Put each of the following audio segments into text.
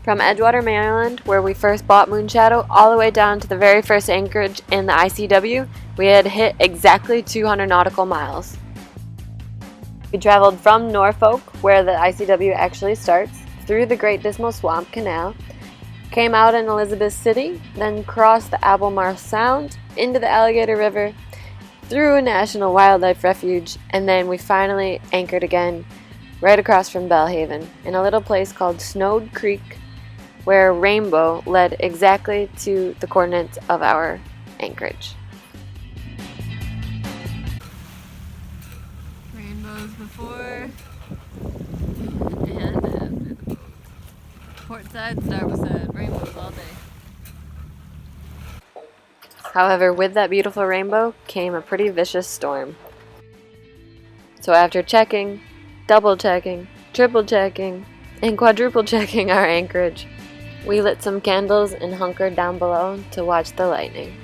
From Edgewater, Maryland, where we first bought Moonshadow, all the way down to the very first anchorage in the ICW, we had hit exactly 200 nautical miles. We traveled from Norfolk, where the ICW actually starts, through the Great Dismal Swamp Canal, came out in Elizabeth City, then crossed the Albemarle Sound, into the Alligator River, through a National Wildlife Refuge, and then we finally anchored again right across from Belhaven, in a little place called Snowed Creek, where Rainbow led exactly to the coordinates of our anchorage. Rainbows before and after the boat. Port side, starboard side, rainbows all day. However, with that beautiful rainbow came a pretty vicious storm. So after checking, double checking, triple checking, and quadruple checking our anchorage, we lit some candles and hunkered down below to watch the lightning.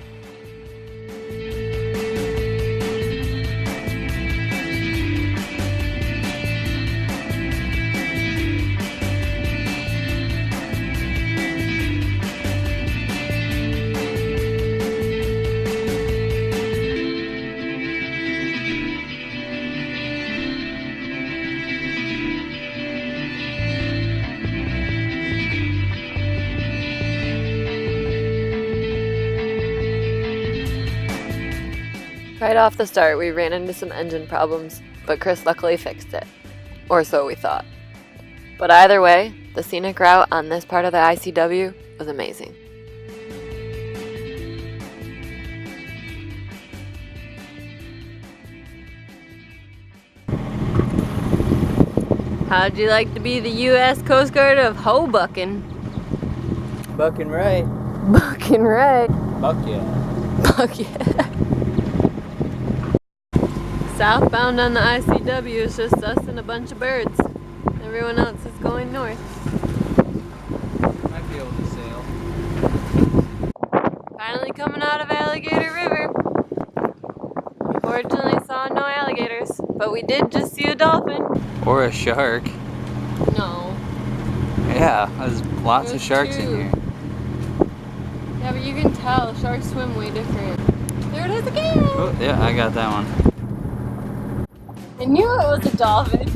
Right off the start, we ran into some engine problems, but Chris luckily fixed it. Or so we thought. But either way, the scenic route on this part of the ICW was amazing. How'd you like to be the U.S. Coast Guard of Hoboken? Bucking right. Bucking right. Buck yeah. Buck yeah. Southbound on the ICW is just us and a bunch of birds. Everyone else is going north. Might be able to sail. Finally coming out of Alligator River. Unfortunately saw no alligators, but we did just see a dolphin. Or a shark. No. Yeah, there's lots of sharks in here. Yeah, but you can tell sharks swim way different. There it is again! Oh, yeah, I got that one. I knew it was a dolphin.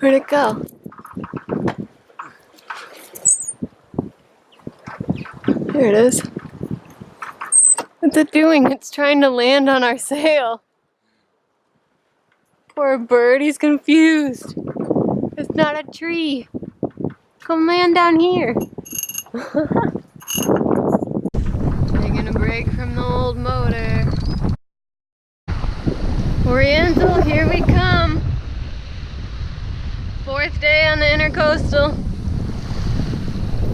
Where'd it go? There it is. What's it doing? It's trying to land on our sail. Poor bird, he's confused. It's not a tree. Come land down here. Taking a break from the old motor. Oriental, here we come. 4th day on the Intracoastal.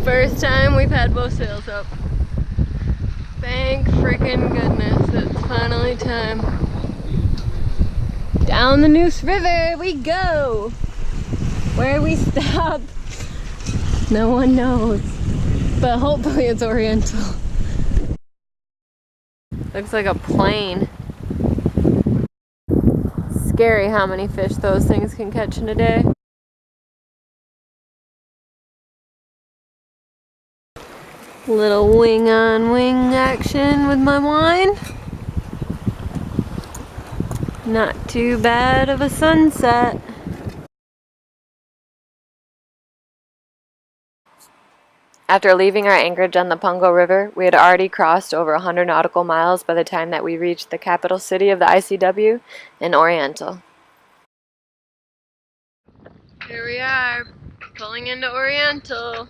First time we've had both sails up. Thank frickin' goodness, it's finally time. Down the Neuse River we go! Where we stop, no one knows. But hopefully it's Oriental. Looks like a plane. Scary how many fish those things can catch in a day. Little wing on wing action with my wine. Not too bad of a sunset. After leaving our anchorage on the Pungo River, we had already crossed over 100 nautical miles by the time that we reached the capital city of the ICW in Oriental. Here we are, pulling into Oriental.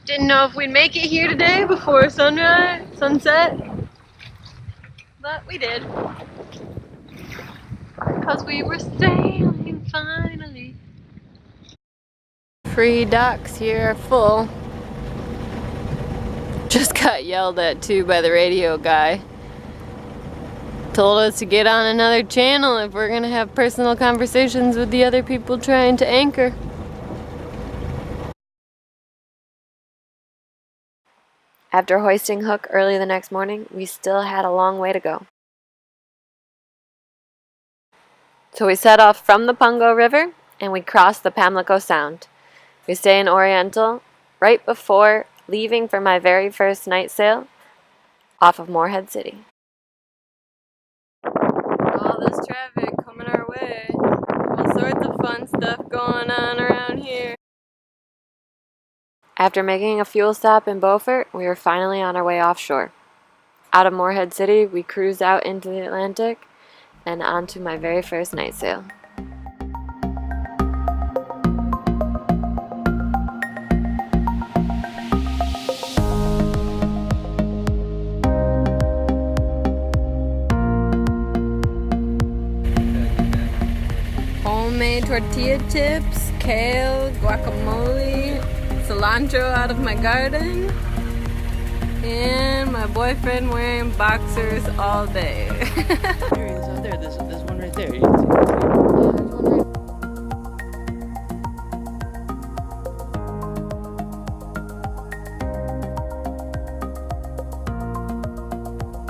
Didn't know if we'd make it here today before sunset, but we did. Because we were sailing finally. Free docks here are full. Just got yelled at too by the radio guy. Told us to get on another channel if we're gonna have personal conversations with the other people trying to anchor. After hoisting hook early the next morning, we still had a long way to go. So we set off from the Pungo River and we crossed the Pamlico Sound. We stay in Oriental right before leaving for my very first night sail off of Morehead City. All this traffic coming our way. All sorts of fun stuff going on around here. After making a fuel stop in Beaufort, we were finally on our way offshore. Out of Morehead City, we cruised out into the Atlantic and onto my very first night sail. Homemade tortilla chips, kale, guacamole, cilantro out of my garden, and my boyfriend wearing boxers all day. There he is out there. There's one right there.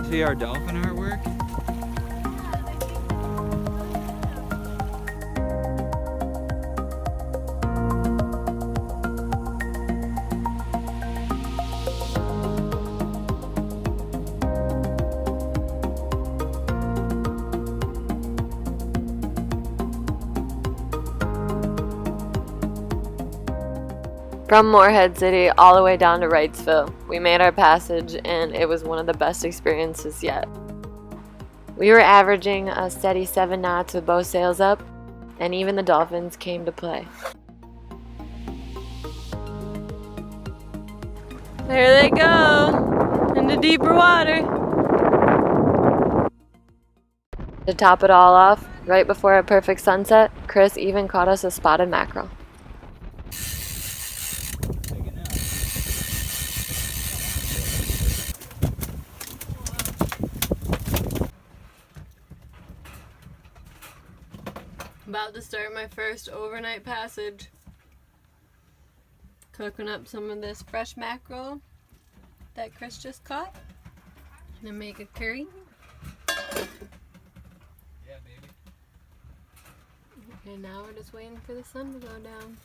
See our dolphin artwork? From Morehead City all the way down to Wrightsville, we made our passage and it was one of the best experiences yet. We were averaging a steady 7 knots with both sails up, and even the dolphins came to play. There they go, into deeper water. To top it all off, right before a perfect sunset, Chris even caught us a spotted mackerel. About to start my first overnight passage. Cooking up some of this fresh mackerel that Chris just caught. Gonna make a curry. Yeah, baby. And now we're just waiting for the sun to go down.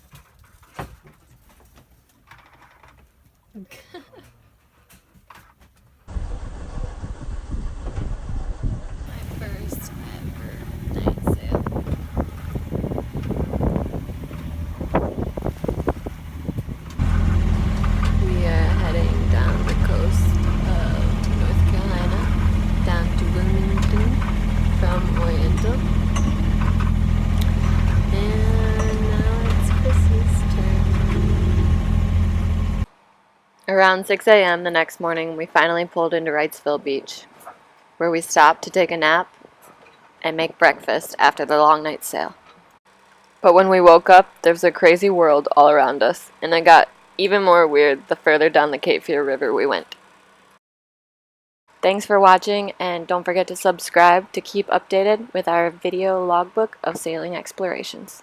My first ever night sail. We are heading down the coast of North Carolina, down to Wilmington from Oriental. And now it's Chris's turn. Around 6 a.m. the next morning, we finally pulled into Wrightsville Beach, where we stopped to take a nap and make breakfast after the long night sail. But when we woke up, there was a crazy world all around us, and it got even more weird the further down the Cape Fear River we went. Thanks for watching, and don't forget to subscribe to keep updated with our video logbook of sailing explorations.